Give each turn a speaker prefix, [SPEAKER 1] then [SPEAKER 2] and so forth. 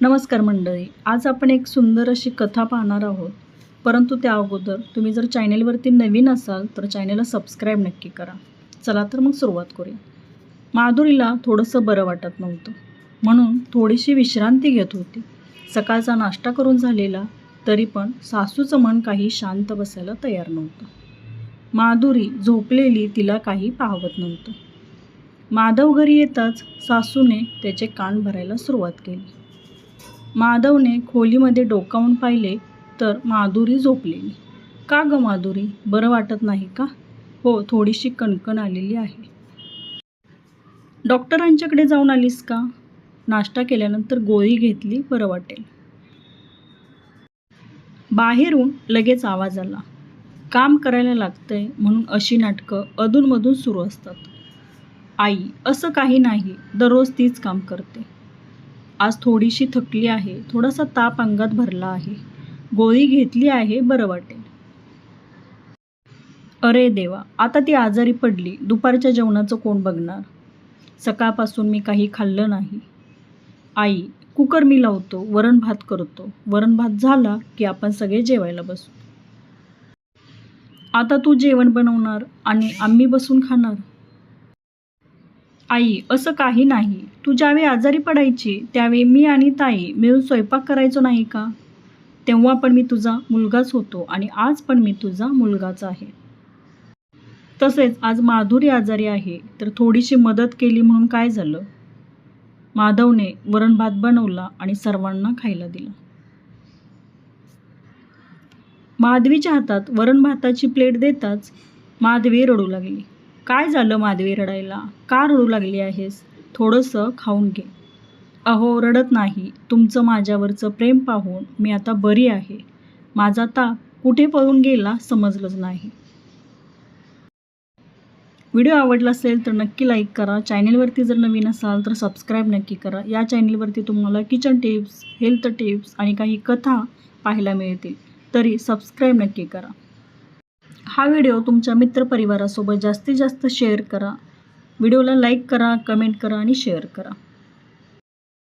[SPEAKER 1] नमस्कार मंडळी, आज आपण एक सुंदर अशी कथा पाहणार आहोत. परंतु त्या अगोदर तुम्ही जर चॅनेलवरती नवीन असाल तर चॅनेलला सबस्क्राईब नक्की करा. चला तर मग सुरुवात करूया. माधुरीला थोडंसं बरं वाटत नव्हतं, म्हणून थोडीशी विश्रांती घेत होती. सकाळचा नाश्ता करून झालेला तरी पण सासूचं मन काही शांत बसायला तयार नव्हतं. माधुरी झोपलेली तिला काही पाहवत नव्हतं. माधव घरी येताच सासूने त्याचे कान भरायला सुरुवात केली. माधवने खोलीमध्ये डोकावून पाहिले तर माधुरी झोपलेली. का ग माधुरी, बरं वाटत नाही का? हो, थोडीशी कणकण आलेली आहे. डॉक्टरांच्याकडे जाऊन आलीस का? नाश्ता केल्यानंतर गोळी घेतली, बरं वाटेल. बाहेरून लगेच आवाज आला. काम करायला लागतंय म्हणून अशी नाटकं अधूनमधून सुरू असतात. आई, असं काही नाही, दररोज तीच काम करते. आज थोडीशी थकली आहे, थोडासा ताप अंगात भरला आहे. गोळी घेतली आहे, बरं वाटेल. अरे देवा, आता ती आजारी पडली, दुपारच्या जेवणाचं कोण बघणार? सकाळपासून मी काही खाल्लं नाही. आई, कुकर मी लावतो, वरण भात करतो. वरण भात झाला की आपण सगळे जेवायला बसू. आता तू जेवण बनवणार आणि आम्ही बसून खाणार? आई, असं काही नाही. तू ज्यावेळी आजारी पडायची त्यावेळी मी आणि ताई मिळून स्वयंपाक करायचो नाही का? तेव्हा पण मी तुझा मुलगाच होतो आणि आज पण मी तुझा मुलगाच आहे. तसेच आज माधुरी आजारी आहे तर थोडीशी मदत केली म्हणून काय झालं? माधवने वरण भात बनवला आणि सर्वांना खायला दिला. माधवीच्या हातात वरण भाताची प्लेट देताच माधवी रडू लागली. काय झालं माधवी, रडायला का रडू लागली आहेस? थोडंसं खाऊन घे. अहो, रडत नाही. तुमचं माझ्यावरचं प्रेम पाहून मी आता बरी आहे. माझा ताप कुठे पळून गेला समजलंच नाही. व्हिडिओ आवडला असेल तर नक्की लाईक करा. चॅनेलवरती जर नवीन असाल तर सबस्क्राईब नक्की करा. या चॅनेलवरती तुम्हाला किचन टिप्स, हेल्थ टिप्स आणि काही कथा पाहायला मिळतील. तरी सबस्क्राईब नक्की करा. हा व्हिडिओ तुमच्या मित्रपरिवारासोबत जास्तीत जास्त शेअर करा. व्हिडिओला लाईक करा, कमेंट करा आणि शेअर करा.